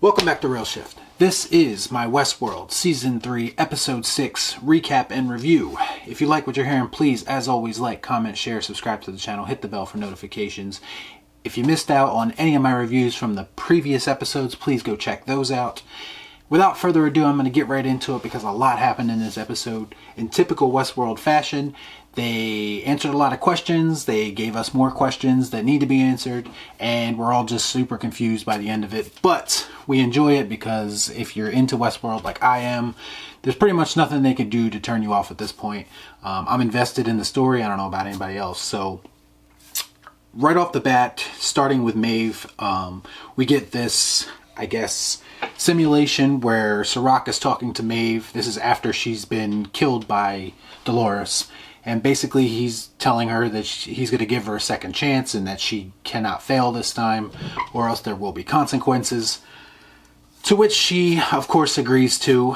Welcome back to Real Shift. This is my Westworld Season 3, Episode 6 recap and review. If you like what you're hearing, please, as always, like, comment, share, subscribe to the channel, hit the bell for notifications. If you missed out on any of my reviews from the previous episodes, please go check those out. Without further ado, I'm going to get right into it because a lot happened in this episode. In typical Westworld fashion, they answered a lot of questions, they gave us more questions that need to be answered, and we're all just super confused by the end of it. But we enjoy it because if you're into Westworld like I am, there's pretty much nothing they can do to turn you off at this point. I'm invested in the story. I don't know about anybody else. So right off the bat, starting with Maeve, we get this, I guess, simulation where Serac is talking to Maeve. This is after she's been killed by Dolores. And basically he's telling her that he's going to give her a second chance and that she cannot fail this time or else there will be consequences. To which she, of course, agrees to.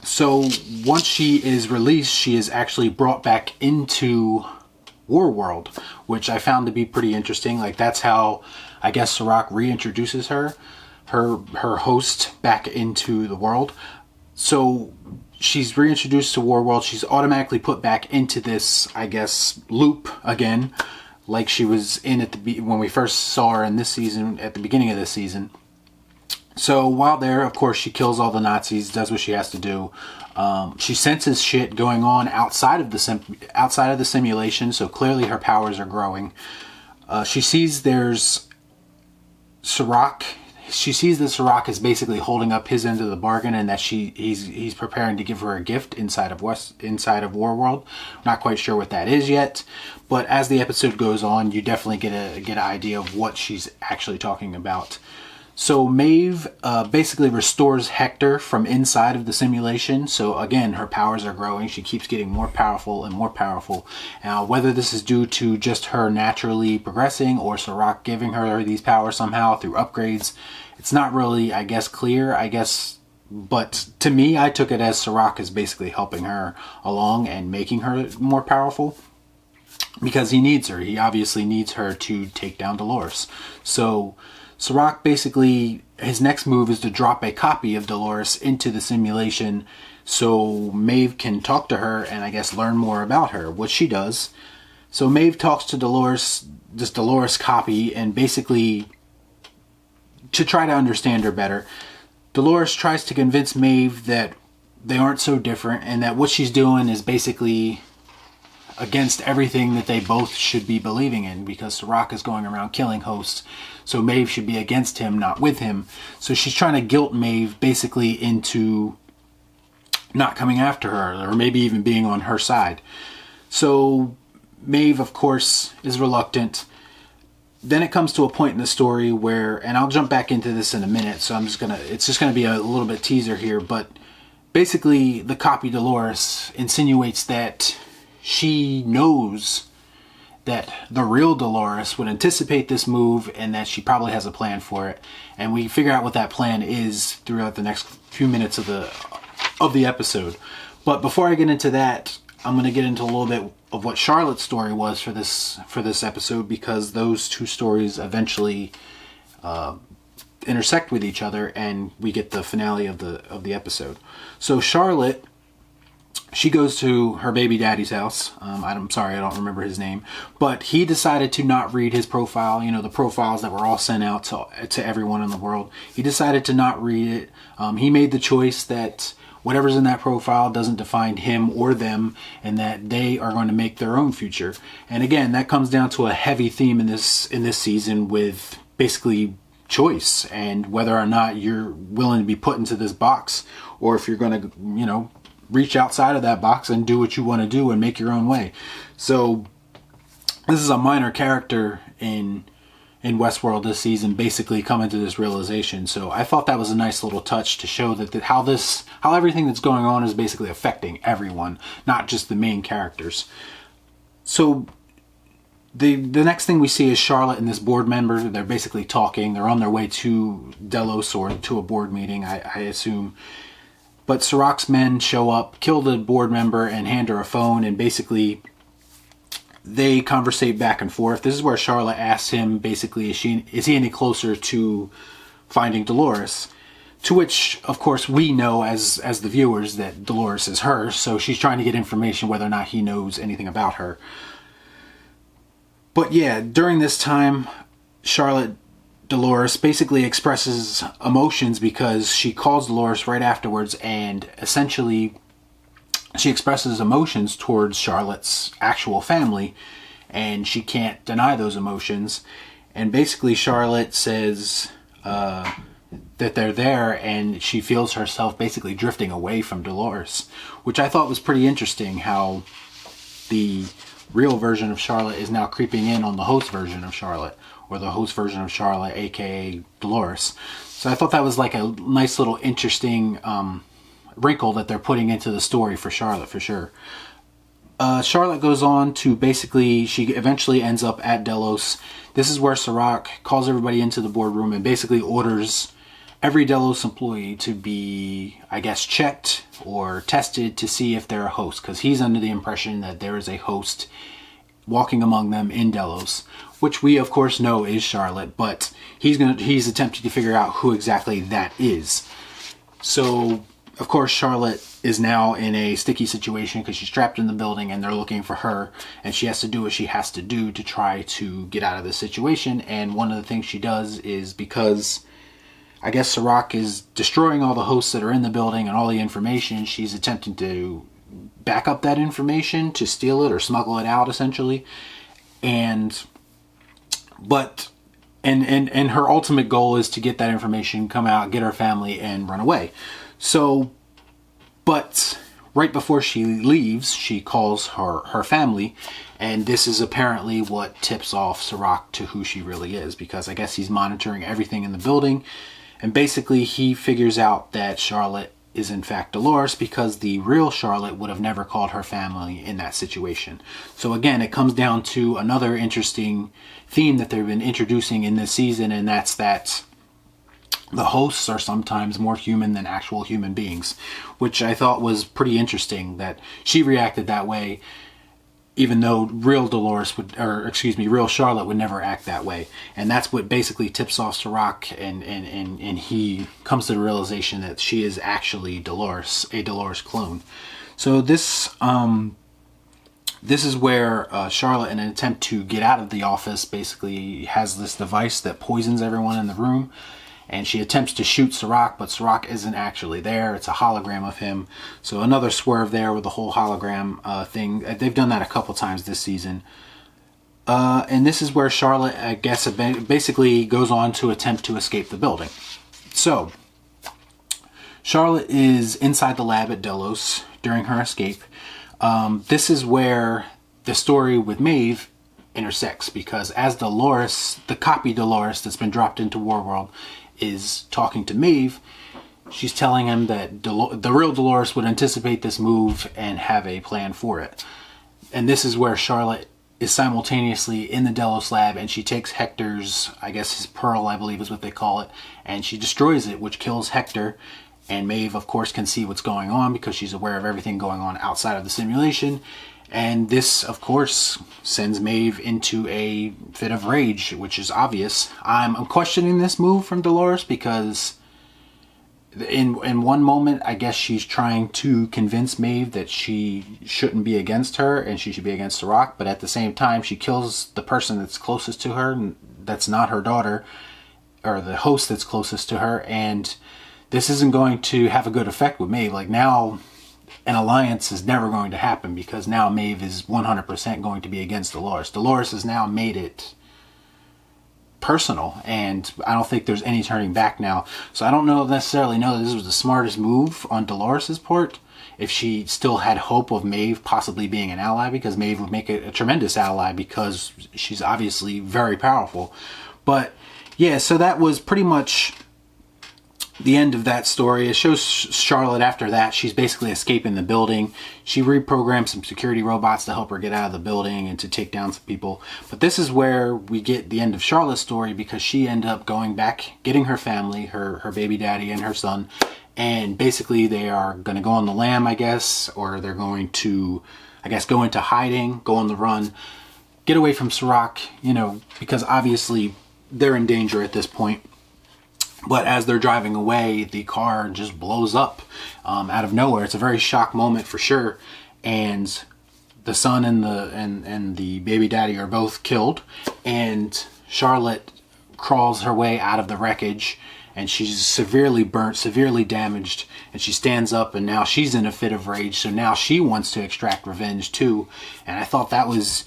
So once she is released, she is actually brought back into Westworld, which I found to be pretty interesting. Like, that's how, I guess, Serac reintroduces her host back into the world. So she's reintroduced to Westworld. She's automatically put back into this, I guess, loop again, like she was in at when we first saw her in this season, at the beginning of this season. So while there, of course, she kills all the Nazis, does what she has to do. She senses shit going on outside of the simulation, so clearly her powers are growing. She sees there's Serac. She sees that Serac is basically holding up his end of the bargain, and that he's preparing to give her a gift inside of Westworld. Not quite sure what that is yet, but as the episode goes on, you definitely get an idea of what she's actually talking about. So Maeve basically restores Hector from inside of the simulation. So again, her powers are growing. She keeps getting more powerful and more powerful. Now, whether this is due to just her naturally progressing or Serac giving her these powers somehow through upgrades, it's not really, I guess, clear, but to me, I took it as Serac is basically helping her along and making her more powerful because he needs her. He obviously needs her to take down Dolores. So Serac basically, his next move is to drop a copy of Dolores into the simulation so Maeve can talk to her and, I guess, learn more about her, which she does. So Maeve talks to Dolores, this Dolores copy, and basically to try to understand her better. Dolores tries to convince Maeve that they aren't so different and that what she's doing is basically against everything that they both should be believing in, because Serac is going around killing hosts, so Maeve should be against him, not with him. So she's trying to guilt Maeve basically into not coming after her, or maybe even being on her side. So Maeve, of course, is reluctant. Then it comes to a point in the story where, and I'll jump back into this in a minute, so it's just gonna be a little bit teaser here, but basically the copy Dolores insinuates that she knows that the real Dolores would anticipate this move and that she probably has a plan for it. And we figure out what that plan is throughout the next few minutes of the episode. But before I get into that, I'm going to get into a little bit of what Charlotte's story was for this episode, because those two stories eventually intersect with each other and we get the finale of the episode. So Charlotte, she goes to her baby daddy's house. I'm sorry, I don't remember his name. But he decided to not read his profile. You know, the profiles that were all sent out to everyone in the world. He decided to not read it. He made the choice that whatever's in that profile doesn't define him or them, and that they are going to make their own future. And again, that comes down to a heavy theme in this season with basically choice and whether or not you're willing to be put into this box, or if you're going to, you know, reach outside of that box and do what you want to do and make your own way. So this is a minor character in Westworld this season, basically coming to this realization. So I thought that was a nice little touch to show that how everything that's going on is basically affecting everyone, not just the main characters. So the next thing we see is Charlotte and this board member. They're basically talking. They're on their way to Delos, or to a board meeting, I assume. But Serac's men show up, kill the board member, and hand her a phone, and basically they conversate back and forth. This is where Charlotte asks him, basically, is he any closer to finding Dolores. To which, of course, we know as the viewers that Dolores is her, so she's trying to get information whether or not he knows anything about her. But yeah, during this time, Charlotte Dolores basically expresses emotions because she calls Dolores right afterwards, and essentially she expresses emotions towards Charlotte's actual family, and she can't deny those emotions. And basically Charlotte says that they're there, and she feels herself basically drifting away from Dolores, which I thought was pretty interesting, how the real version of Charlotte is now creeping in on the host version of Charlotte, or the host version of Charlotte, aka Dolores. So I thought that was like a nice little interesting wrinkle that they're putting into the story for Charlotte, for sure. Charlotte goes on to basically, she eventually ends up at Delos. This is where Serac calls everybody into the boardroom and basically orders every Delos employee to be, I guess, checked or tested to see if they're a host, because he's under the impression that there is a host walking among them in Delos, which we of course know is Charlotte, but he's attempting to figure out who exactly that is. So of course Charlotte is now in a sticky situation because she's trapped in the building and they're looking for her, and she has to do what she has to do to try to get out of the situation. And one of the things she does is, because I guess Serac is destroying all the hosts that are in the building and all the information, she's attempting to back up that information to steal it or smuggle it out, essentially. And her ultimate goal is to get that information, come out, get her family, and run away. So, but right before she leaves, she calls her family, and this is apparently what tips off Serac to who she really is, because I guess he's monitoring everything in the building, and basically he figures out that Charlotte is in fact Dolores, because the real Charlotte would have never called her family in that situation. So again, it comes down to another interesting theme that they've been introducing in this season, and that's that the hosts are sometimes more human than actual human beings, which I thought was pretty interesting that she reacted that way, even though real real Charlotte would never act that way. And that's what basically tips off Serac, and he comes to the realization that she is actually Dolores, a Dolores clone. So this is where Charlotte, in an attempt to get out of the office, basically has this device that poisons everyone in the room. And she attempts to shoot Serac, but Serac isn't actually there. It's a hologram of him. So another swerve there with the whole hologram thing. They've done that a couple times this season. And this is where Charlotte, I guess, basically goes on to attempt to escape the building. So Charlotte is inside the lab at Delos during her escape. This is where the story with Maeve intersects, because as Dolores, the copy Dolores that's been dropped into Warworld, is talking to Maeve, she's telling him that the real Dolores would anticipate this move and have a plan for it. And this is where Charlotte is simultaneously in the Delos lab, and she takes Hector's, I guess his pearl, I believe is what they call it, and she destroys it, which kills Hector. And Maeve, of course, can see what's going on because she's aware of everything going on outside of the simulation. And this, of course, sends Maeve into a fit of rage, which is obvious. I'm questioning this move from Dolores, because in one moment, I guess she's trying to convince Maeve that she shouldn't be against her and she should be against Serac. But at the same time, she kills the person that's closest to her, that's not her daughter, or the host that's closest to her. And this isn't going to have a good effect with Maeve. Like, now an alliance is never going to happen, because now Maeve is 100% going to be against Dolores. Dolores has now made it personal, and I don't think there's any turning back now. So I don't necessarily know that this was the smartest move on Dolores' part, if she still had hope of Maeve possibly being an ally, because Maeve would make a tremendous ally, because she's obviously very powerful. But yeah, so that was pretty much the end of that story. It shows Charlotte after that. She's basically escaping the building. She reprogrammed some security robots to help her get out of the building and to take down some people. But this is where we get the end of Charlotte's story, because she ended up going back, getting her family, her baby daddy and her son, and basically they are going to go on the lam, I guess, or they're going to, I guess, go into hiding, go on the run, get away from Serac, because obviously they're in danger at this point. But as they're driving away, the car just blows up out of nowhere. It's a very shock moment for sure. And the son and the baby daddy are both killed. And Charlotte crawls her way out of the wreckage, and she's severely burnt, severely damaged, and she stands up, and now she's in a fit of rage. So now she wants to extract revenge too. And I thought that was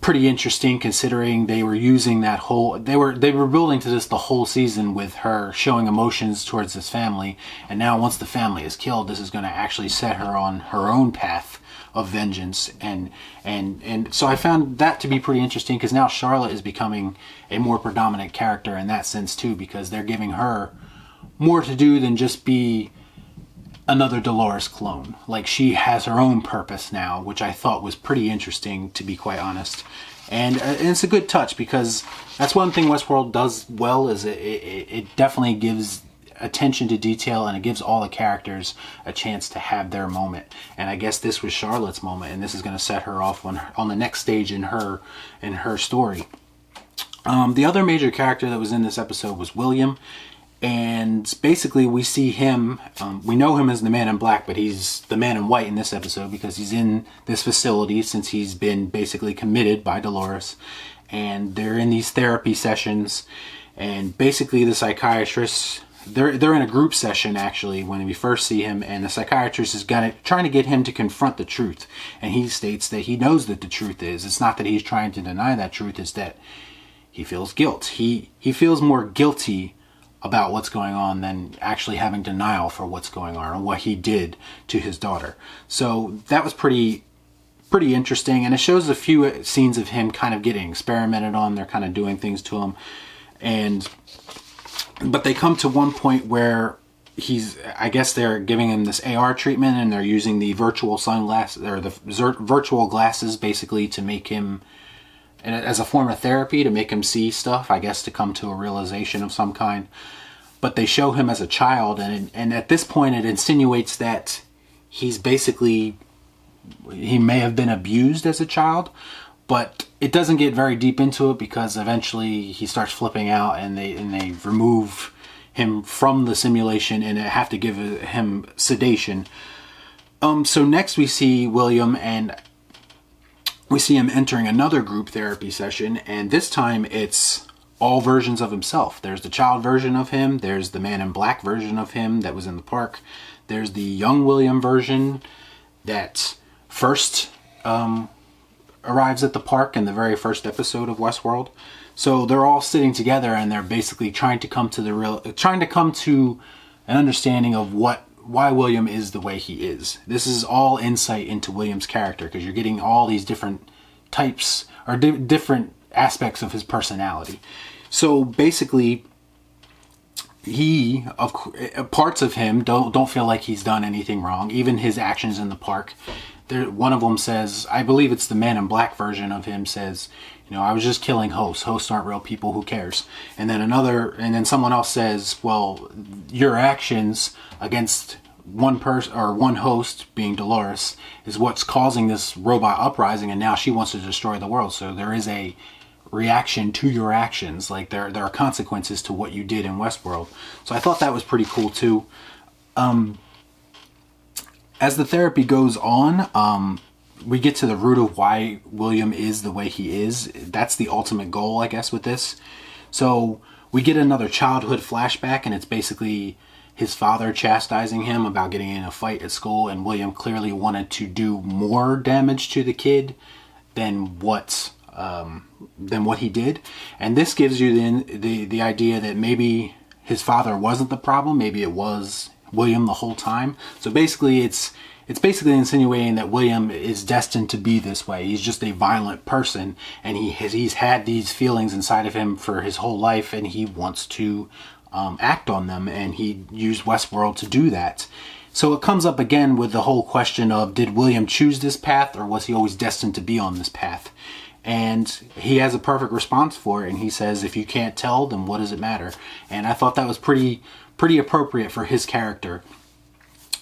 pretty interesting, considering they were using that whole, they were building to this the whole season with her showing emotions towards this family. And now once the family is killed, this is going to actually set her on her own path of vengeance. And so I found that to be pretty interesting, because now Charlotte is becoming a more predominant character in that sense too, because they're giving her more to do than just be another Dolores clone. Like, she has her own purpose now, which I thought was pretty interesting, to be quite honest. And it's a good touch, because that's one thing Westworld does well, is it definitely gives attention to detail, and it gives all the characters a chance to have their moment. And I guess this was Charlotte's moment, and this is going to set her off on the next stage in her story. The other major character that was in this episode was William. And basically we see him, we know him as the Man in Black, but he's the Man in White in this episode, because he's in this facility since he's been basically committed by Dolores. And they're in these therapy sessions, and basically the psychiatrist, they're in a group session actually when we first see him, and the psychiatrist is trying to get him to confront the truth. And he states that he knows that the truth is, it's not that he's trying to deny that truth, it's that he feels guilt. He feels more guilty about what's going on than actually having denial for what's going on and what he did to his daughter. So that was pretty interesting, and it shows a few scenes of him kind of getting experimented on. They're kind of doing things to him, but they come to one point where I guess they're giving him this AR treatment, and they're using the virtual sunglasses, or the virtual glasses, basically to make him, and as a form of therapy, to make him see stuff, I guess, to come to a realization of some kind. But they show him as a child, and at this point it insinuates that he may have been abused as a child, but it doesn't get very deep into it, because eventually he starts flipping out, and they remove him from the simulation and have to give him sedation. So next we see William, and we see him entering another group therapy session, and this time it's all versions of himself. There's the child version of him, there's the Man in Black version of him that was in the park, there's the young William version that first arrives at the park in the very first episode of Westworld. So they're all sitting together, and they're basically trying to come to an understanding of why William is the way he is. This is all insight into William's character, because you're getting all these different types, or different aspects of his personality. So basically, parts of him don't feel like he's done anything wrong. Even his actions in the park. One of them says, I believe it's the Man in Black version of him, says, I was just killing hosts. Hosts aren't real people. Who cares? And then someone else says, well, your actions against one person, or one host, being Dolores, is what's causing this robot uprising, and now she wants to destroy the world. So there is a reaction to your actions. Like, there are consequences to what you did in Westworld. So I thought that was pretty cool too. As the therapy goes on, we get to the root of why William is the way he is. That's the ultimate goal, I guess, with this. So we get another childhood flashback, and it's basically his father chastising him about getting in a fight at school, and William clearly wanted to do more damage to the kid than what he did. And this gives you the idea that maybe his father wasn't the problem, maybe it was William the whole time. So basically it's basically insinuating that William is destined to be this way. He's just a violent person, and he's had these feelings inside of him for his whole life, and he wants to act on them, and he used Westworld to do that. So it comes up again with the whole question of, did William choose this path, or was he always destined to be on this path? And he has a perfect response for it, and he says, if you can't tell, then what does it matter? And I thought that was pretty appropriate for his character.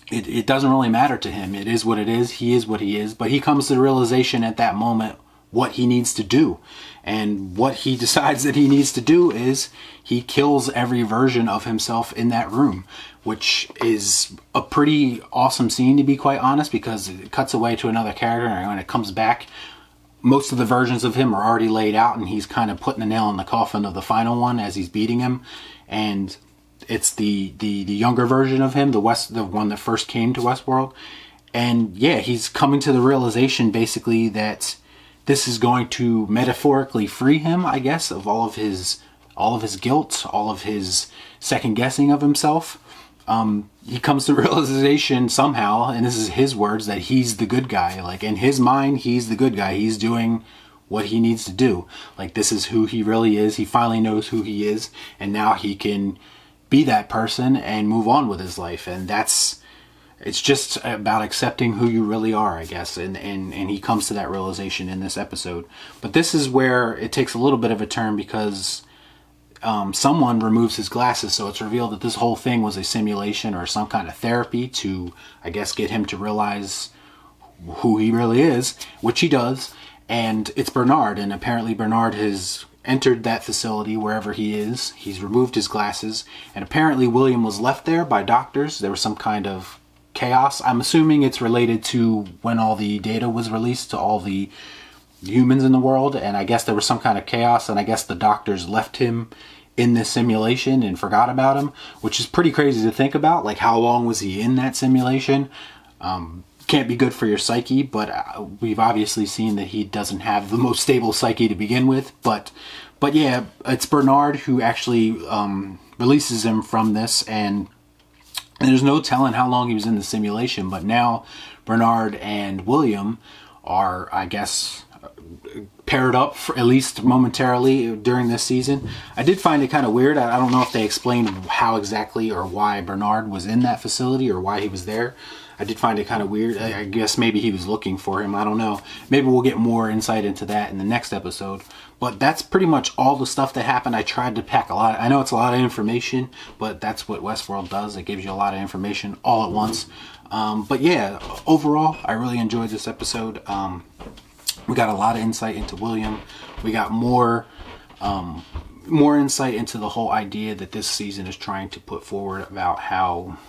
It doesn't really matter to him. It is what it is. He is what he is. But he comes to the realization at that moment what he needs to do. And what he decides that he needs to do is he kills every version of himself in that room, which is a pretty awesome scene, to be quite honest, because it cuts away to another character, and when it comes back, most of the versions of him are already laid out, and he's kind of putting the nail in the coffin of the final one as he's beating him. And it's the younger version of him, the one that first came to Westworld. And yeah, he's coming to the realization basically that this is going to metaphorically free him, I guess, of all of his guilt, all of his second guessing of himself. He comes to realization somehow, and this is his words, that he's the good guy. Like, in his mind, he's the good guy. He's doing what he needs to do. Like, this is who he really is. He finally knows who he is, and now he can be that person and move on with his life. And it's just about accepting who you really are, I guess. And he comes to that realization in this episode. But this is where it takes a little bit of a turn, because someone removes his glasses. So it's revealed that this whole thing was a simulation or some kind of therapy to, I guess, get him to realize who he really is, which he does. And it's Bernard. And apparently Bernard has entered that facility wherever he is. He's removed his glasses. And apparently William was left there by doctors. There was some kind of chaos. I'm assuming it's related to when all the data was released to all the humans in the world, and I guess there was some kind of chaos, and I guess the doctors left him in this simulation and forgot about him, which is pretty crazy to think about. Like, how long was he in that simulation? Can't be good for your psyche, but we've obviously seen that he doesn't have the most stable psyche to begin with. But yeah, it's Bernard who actually releases him from this, and there's no telling how long he was in the simulation, but now Bernard and William are, I guess, paired up, for at least momentarily during this season. I did find it kind of weird. I don't know if they explained how exactly or why Bernard was in that facility or why he was there. I did find it kind of weird. I guess maybe he was looking for him. I don't know. Maybe we'll get more insight into that in the next episode. But that's pretty much all the stuff that happened. I tried to pack a lot. I know it's a lot of information, but that's what Westworld does. It gives you a lot of information all at once. But yeah, overall, I really enjoyed this episode. We got a lot of insight into William. We got more insight into the whole idea that this season is trying to put forward about how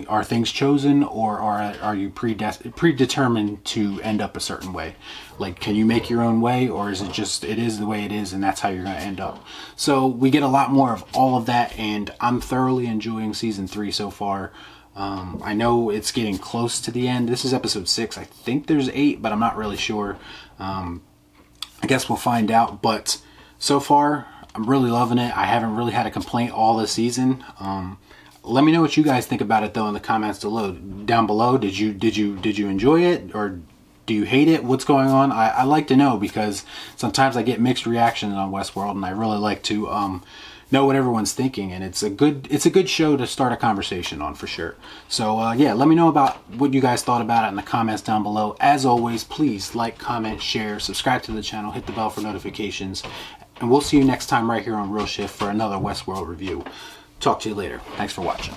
are things chosen, or are you predetermined to end up a certain way? Like, can you make your own way, or is it is the way it is and that's how you're going to end up? So we get a lot more of all of that, and I'm thoroughly enjoying season 3 so far. I know it's getting close to the end. This is episode 6. I think there's 8, but I'm not really sure. I guess we'll find out. But so far, I'm really loving it. I haven't really had a complaint all this season. Let me know what you guys think about it, though, in the comments down below. Did you enjoy it, or do you hate it? What's going on? I like to know, because sometimes I get mixed reactions on Westworld, and I really like to know what everyone's thinking, and it's a good show to start a conversation on, for sure. So yeah, let me know about what you guys thought about it in the comments down below. As always, please like, comment, share, subscribe to the channel, hit the bell for notifications, and we'll see you next time right here on Real Shift for another Westworld review. Talk to you later. Thanks for watching.